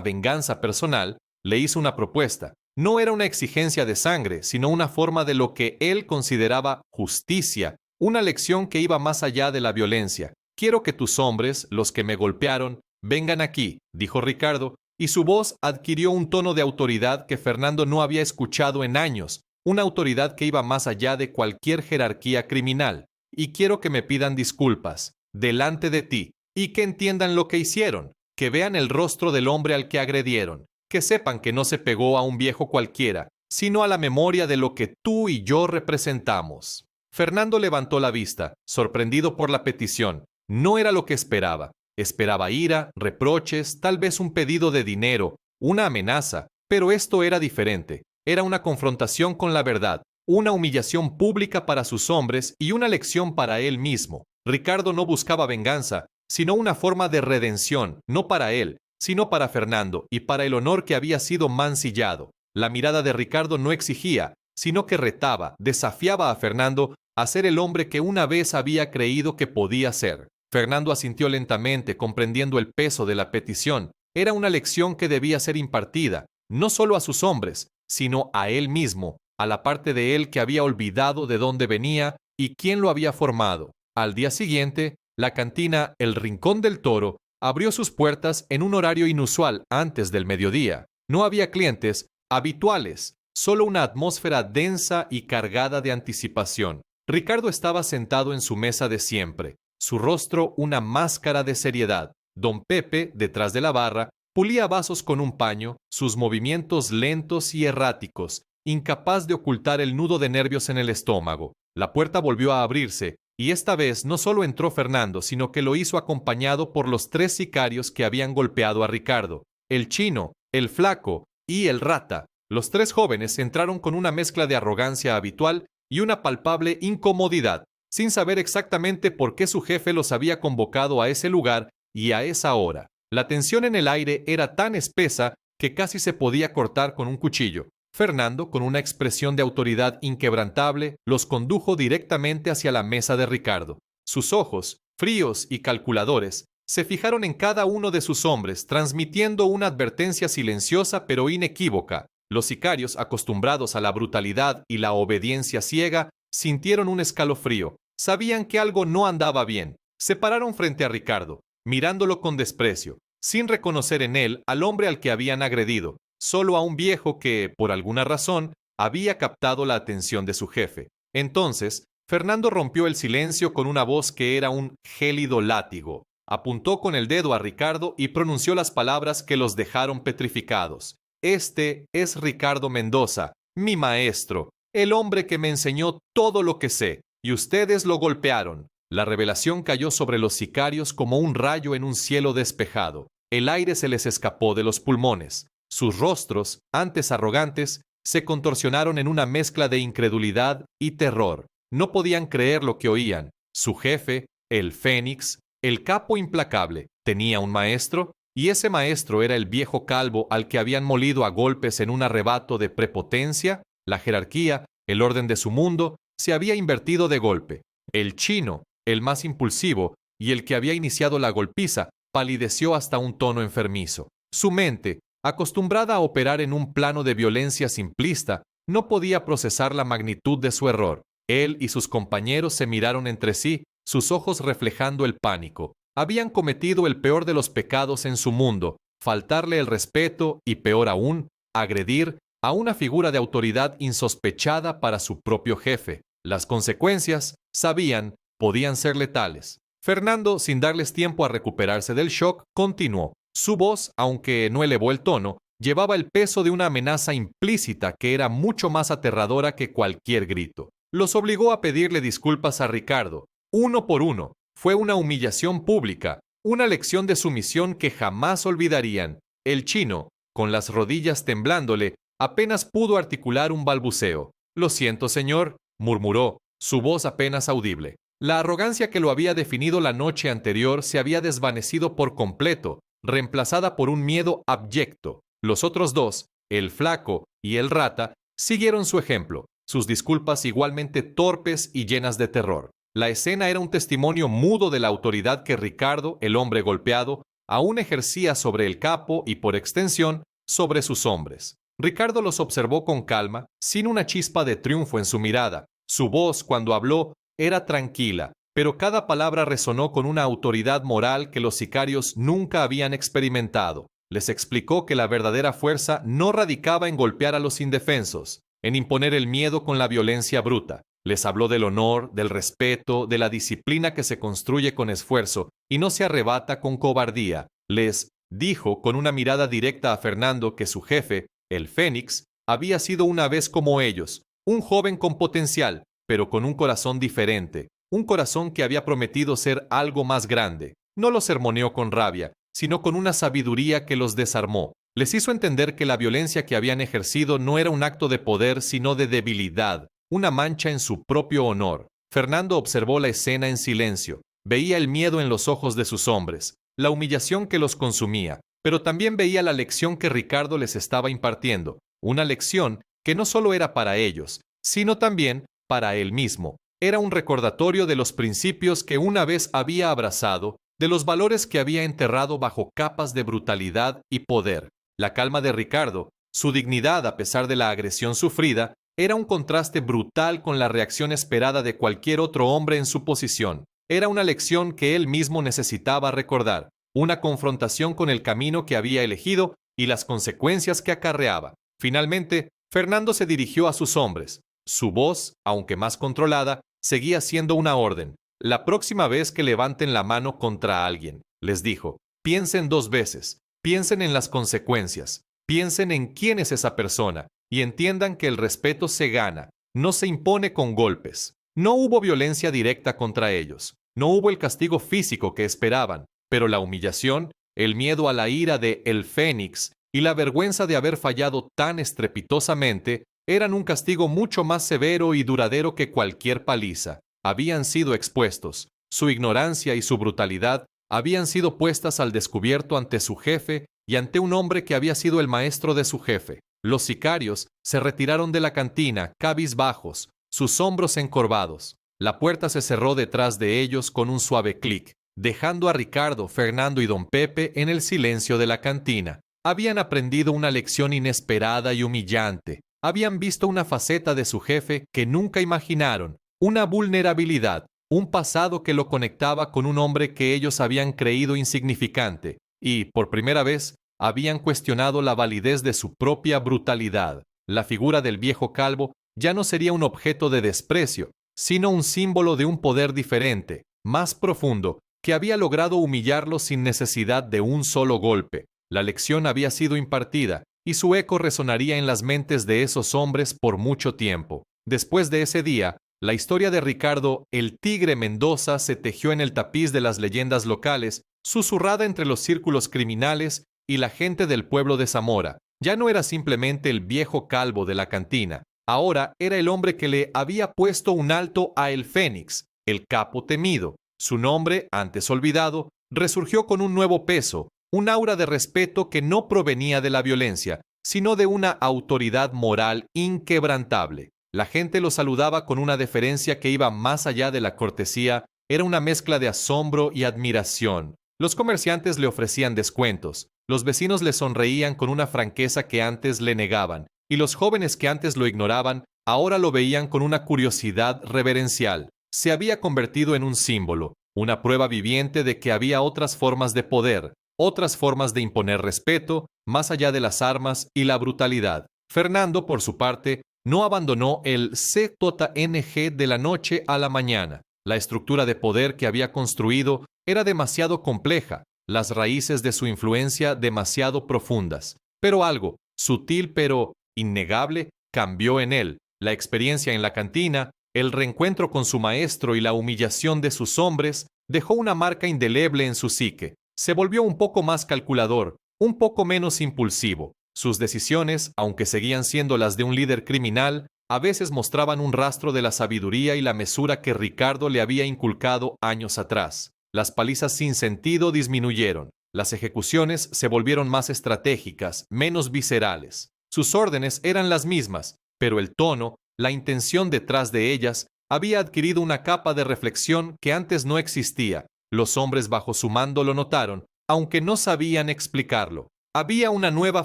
venganza personal, le hizo una propuesta. No era una exigencia de sangre, sino una forma de lo que él consideraba justicia, una lección que iba más allá de la violencia. «Quiero que tus hombres, los que me golpearon, vengan aquí», dijo Ricardo, y su voz adquirió un tono de autoridad que Fernando no había escuchado en años, una autoridad que iba más allá de cualquier jerarquía criminal. «Y quiero que me pidan disculpas, delante de ti, y que entiendan lo que hicieron, que vean el rostro del hombre al que agredieron, que sepan que no se pegó a un viejo cualquiera, sino a la memoria de lo que tú y yo representamos». Fernando levantó la vista, sorprendido por la petición. No era lo que esperaba. Esperaba ira, reproches, tal vez un pedido de dinero, una amenaza, pero esto era diferente. Era una confrontación con la verdad, una humillación pública para sus hombres y una lección para él mismo. Ricardo no buscaba venganza, sino una forma de redención, no para él, sino para Fernando y para el honor que había sido mancillado. La mirada de Ricardo no exigía, sino que retaba, desafiaba a Fernando a ser el hombre que una vez había creído que podía ser. Fernando asintió lentamente, comprendiendo el peso de la petición. Era una lección que debía ser impartida, no solo a sus hombres, sino a él mismo, a la parte de él que había olvidado de dónde venía y quién lo había formado. Al día siguiente, la cantina El Rincón del Toro abrió sus puertas en un horario inusual antes del mediodía. No había clientes habituales, solo una atmósfera densa y cargada de anticipación. Ricardo estaba sentado en su mesa de siempre, su rostro una máscara de seriedad. Don Pepe, detrás de la barra, pulía vasos con un paño, sus movimientos lentos y erráticos, incapaz de ocultar el nudo de nervios en el estómago. La puerta volvió a abrirse, y esta vez no solo entró Fernando, sino que lo hizo acompañado por los 3 sicarios que habían golpeado a Ricardo: el chino, el flaco y el rata. Los 3 jóvenes entraron con una mezcla de arrogancia habitual y una palpable incomodidad, sin saber exactamente por qué su jefe los había convocado a ese lugar y a esa hora. La tensión en el aire era tan espesa que casi se podía cortar con un cuchillo. Fernando, con una expresión de autoridad inquebrantable, los condujo directamente hacia la mesa de Ricardo. Sus ojos, fríos y calculadores, se fijaron en cada uno de sus hombres, transmitiendo una advertencia silenciosa pero inequívoca. Los sicarios, acostumbrados a la brutalidad y la obediencia ciega, sintieron un escalofrío. Sabían que algo no andaba bien. Se pararon frente a Ricardo, mirándolo con desprecio, sin reconocer en él al hombre al que habían agredido, solo a un viejo que, por alguna razón, había captado la atención de su jefe. Entonces, Fernando rompió el silencio con una voz que era un gélido látigo. Apuntó con el dedo a Ricardo y pronunció las palabras que los dejaron petrificados. «Este es Ricardo Mendoza, mi maestro, el hombre que me enseñó todo lo que sé, y ustedes lo golpearon». La revelación cayó sobre los sicarios como un rayo en un cielo despejado. El aire se les escapó de los pulmones. Sus rostros, antes arrogantes, se contorsionaron en una mezcla de incredulidad y terror. No podían creer lo que oían. Su jefe, el Fénix, el capo implacable, ¿tenía un maestro? y ese maestro era el viejo calvo al que habían molido a golpes en un arrebato de prepotencia, la jerarquía, el orden de su mundo, se había invertido de golpe. El chino, el más impulsivo y el que había iniciado la golpiza, palideció hasta un tono enfermizo. Su mente, acostumbrada a operar en un plano de violencia simplista, no podía procesar la magnitud de su error. Él y sus compañeros se miraron entre sí, sus ojos reflejando el pánico. Habían cometido el peor de los pecados en su mundo, faltarle el respeto y, peor aún, agredir a una figura de autoridad insospechada para su propio jefe. Las consecuencias, sabían, podían ser letales. Fernando, sin darles tiempo a recuperarse del shock, continuó. Su voz, aunque no elevó el tono, llevaba el peso de una amenaza implícita que era mucho más aterradora que cualquier grito. Los obligó a pedirle disculpas a Ricardo, uno por uno. Fue una humillación pública, una lección de sumisión que jamás olvidarían. El chino, con las rodillas temblándole, apenas pudo articular un balbuceo. «Lo siento, señor», murmuró, su voz apenas audible. La arrogancia que lo había definido la noche anterior se había desvanecido por completo, reemplazada por un miedo abyecto. Los otros dos, el flaco y el rata, siguieron su ejemplo, sus disculpas igualmente torpes y llenas de terror. La escena era un testimonio mudo de la autoridad que Ricardo, el hombre golpeado, aún ejercía sobre el capo y, por extensión, sobre sus hombres. Ricardo los observó con calma, sin una chispa de triunfo en su mirada. Su voz, cuando habló, era tranquila, pero cada palabra resonó con una autoridad moral que los sicarios nunca habían experimentado. Les explicó que la verdadera fuerza no radicaba en golpear a los indefensos, en imponer el miedo con la violencia bruta. Les habló del honor, del respeto, de la disciplina que se construye con esfuerzo y no se arrebata con cobardía. Les dijo con una mirada directa a Fernando que su jefe, el Fénix, había sido una vez como ellos, un joven con potencial, pero con un corazón diferente, un corazón que había prometido ser algo más grande. No los sermoneó con rabia, sino con una sabiduría que los desarmó. Les hizo entender que la violencia que habían ejercido no era un acto de poder, sino de debilidad, una mancha en su propio honor. Fernando observó la escena en silencio. Veía el miedo en los ojos de sus hombres, la humillación que los consumía, pero también veía la lección que Ricardo les estaba impartiendo, una lección que no solo era para ellos, sino también para él mismo. Era un recordatorio de los principios que una vez había abrazado, de los valores que había enterrado bajo capas de brutalidad y poder. La calma de Ricardo, su dignidad a pesar de la agresión sufrida, era un contraste brutal con la reacción esperada de cualquier otro hombre en su posición. Era una lección que él mismo necesitaba recordar, una confrontación con el camino que había elegido y las consecuencias que acarreaba. Finalmente, Fernando se dirigió a sus hombres. Su voz, aunque más controlada, seguía siendo una orden. La próxima vez que levanten la mano contra alguien, les dijo, piensen 2 veces, piensen en las consecuencias, piensen en quién es esa persona y entiendan que el respeto se gana, no se impone con golpes. No hubo violencia directa contra ellos, no hubo el castigo físico que esperaban, pero la humillación, el miedo a la ira de El Fénix y la vergüenza de haber fallado tan estrepitosamente eran un castigo mucho más severo y duradero que cualquier paliza. Habían sido expuestos. Su ignorancia y su brutalidad habían sido puestas al descubierto ante su jefe y ante un hombre que había sido el maestro de su jefe. Los sicarios se retiraron de la cantina, cabizbajos, sus hombros encorvados. La puerta se cerró detrás de ellos con un suave clic, dejando a Ricardo, Fernando y don Pepe en el silencio de la cantina. Habían aprendido una lección inesperada y humillante. Habían visto una faceta de su jefe que nunca imaginaron, una vulnerabilidad, un pasado que lo conectaba con un hombre que ellos habían creído insignificante y, por primera vez, habían cuestionado la validez de su propia brutalidad. La figura del viejo calvo ya no sería un objeto de desprecio, sino un símbolo de un poder diferente, más profundo, que había logrado humillarlos sin necesidad de un solo golpe. La lección había sido impartida, y su eco resonaría en las mentes de esos hombres por mucho tiempo. Después de ese día, la historia de Ricardo, el Tigre Mendoza, se tejió en el tapiz de las leyendas locales, susurrada entre los círculos criminales y la gente del pueblo de Zamora. Ya no era simplemente el viejo calvo de la cantina. Ahora era el hombre que le había puesto un alto a El Fénix, el capo temido. Su nombre, antes olvidado, resurgió con un nuevo peso, un aura de respeto que no provenía de la violencia, sino de una autoridad moral inquebrantable. La gente lo saludaba con una deferencia que iba más allá de la cortesía, era una mezcla de asombro y admiración. Los comerciantes le ofrecían descuentos, los vecinos le sonreían con una franqueza que antes le negaban, y los jóvenes que antes lo ignoraban, ahora lo veían con una curiosidad reverencial. Se había convertido en un símbolo, una prueba viviente de que había otras formas de poder, otras formas de imponer respeto, más allá de las armas y la brutalidad. Fernando, por su parte, no abandonó el CJNG de la noche a la mañana. La estructura de poder que había construido era demasiado compleja, las raíces de su influencia demasiado profundas. Pero algo, sutil pero innegable, cambió en él. La experiencia en la cantina, el reencuentro con su maestro y la humillación de sus hombres dejó una marca indeleble en su psique. Se volvió un poco más calculador, un poco menos impulsivo. Sus decisiones, aunque seguían siendo las de un líder criminal, a veces mostraban un rastro de la sabiduría y la mesura que Ricardo le había inculcado años atrás. Las palizas sin sentido disminuyeron. Las ejecuciones se volvieron más estratégicas, menos viscerales. Sus órdenes eran las mismas, pero el tono, la intención detrás de ellas, había adquirido una capa de reflexión que antes no existía. Los hombres bajo su mando lo notaron, aunque no sabían explicarlo. Había una nueva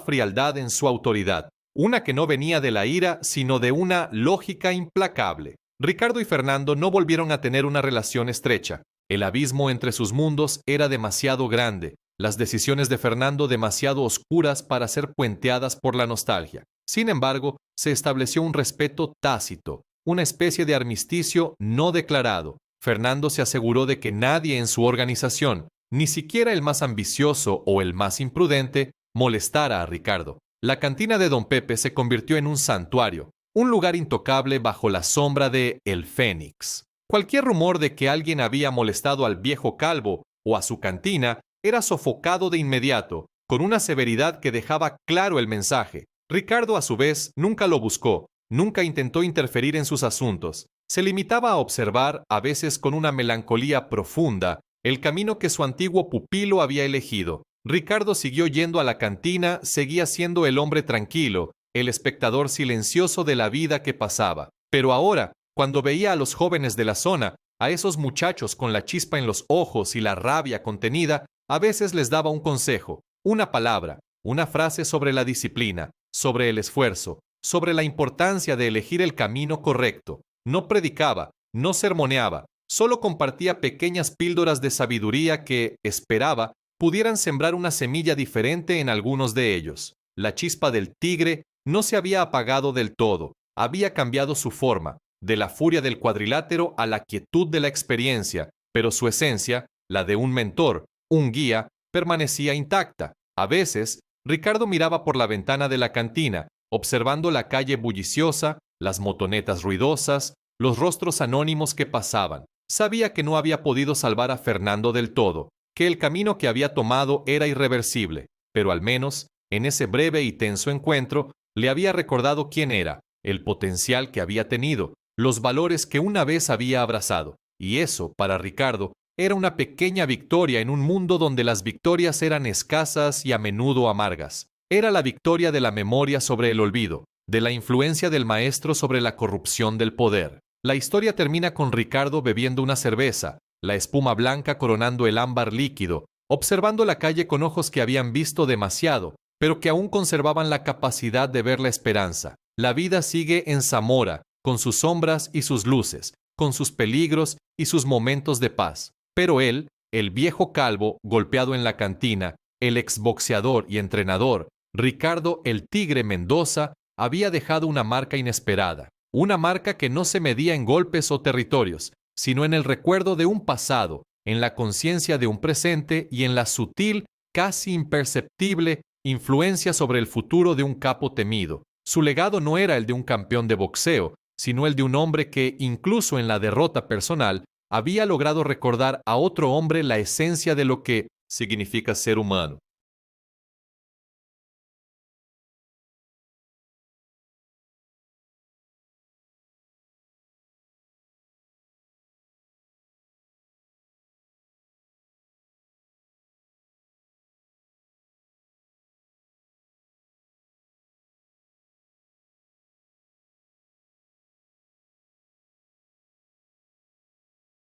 frialdad en su autoridad, una que no venía de la ira, sino de una lógica implacable. Ricardo y Fernando no volvieron a tener una relación estrecha. El abismo entre sus mundos era demasiado grande, las decisiones de Fernando demasiado oscuras para ser puenteadas por la nostalgia. Sin embargo, se estableció un respeto tácito, una especie de armisticio no declarado. Fernando se aseguró de que nadie en su organización, ni siquiera el más ambicioso o el más imprudente, molestara a Ricardo. La cantina de Don Pepe se convirtió en un santuario, un lugar intocable bajo la sombra de El Fénix. Cualquier rumor de que alguien había molestado al viejo calvo o a su cantina era sofocado de inmediato, con una severidad que dejaba claro el mensaje. Ricardo, a su vez, nunca lo buscó, nunca intentó interferir en sus asuntos. Se limitaba a observar, a veces con una melancolía profunda, el camino que su antiguo pupilo había elegido. Ricardo siguió yendo a la cantina, seguía siendo el hombre tranquilo, el espectador silencioso de la vida que pasaba. Pero ahora, cuando veía a los jóvenes de la zona, a esos muchachos con la chispa en los ojos y la rabia contenida, a veces les daba un consejo, una palabra, una frase sobre la disciplina, sobre el esfuerzo, sobre la importancia de elegir el camino correcto. No predicaba, no sermoneaba, solo compartía pequeñas píldoras de sabiduría que, esperaba, pudieran sembrar una semilla diferente en algunos de ellos. La chispa del tigre no se había apagado del todo, había cambiado su forma, de la furia del cuadrilátero a la quietud de la experiencia, pero su esencia, la de un mentor, un guía, permanecía intacta. A veces, Ricardo miraba por la ventana de la cantina, observando la calle bulliciosa, las motonetas ruidosas, los rostros anónimos que pasaban. Sabía que no había podido salvar a Fernando del todo, que el camino que había tomado era irreversible, pero al menos, en ese breve y tenso encuentro, le había recordado quién era, el potencial que había tenido, los valores que una vez había abrazado. Y eso, para Ricardo, era una pequeña victoria en un mundo donde las victorias eran escasas y a menudo amargas. Era la victoria de la memoria sobre el olvido, de la influencia del maestro sobre la corrupción del poder. La historia termina con Ricardo bebiendo una cerveza, la espuma blanca coronando el ámbar líquido, observando la calle con ojos que habían visto demasiado, pero que aún conservaban la capacidad de ver la esperanza. La vida sigue en Zamora, con sus sombras y sus luces, con sus peligros y sus momentos de paz. Pero él, el viejo calvo golpeado en la cantina, el exboxeador y entrenador, Ricardo el Tigre Mendoza, había dejado una marca inesperada, una marca que no se medía en golpes o territorios, sino en el recuerdo de un pasado, en la conciencia de un presente y en la sutil, casi imperceptible, influencia sobre el futuro de un capo temido. Su legado no era el de un campeón de boxeo, sino el de un hombre que, incluso en la derrota personal, había logrado recordar a otro hombre la esencia de lo que significa ser humano.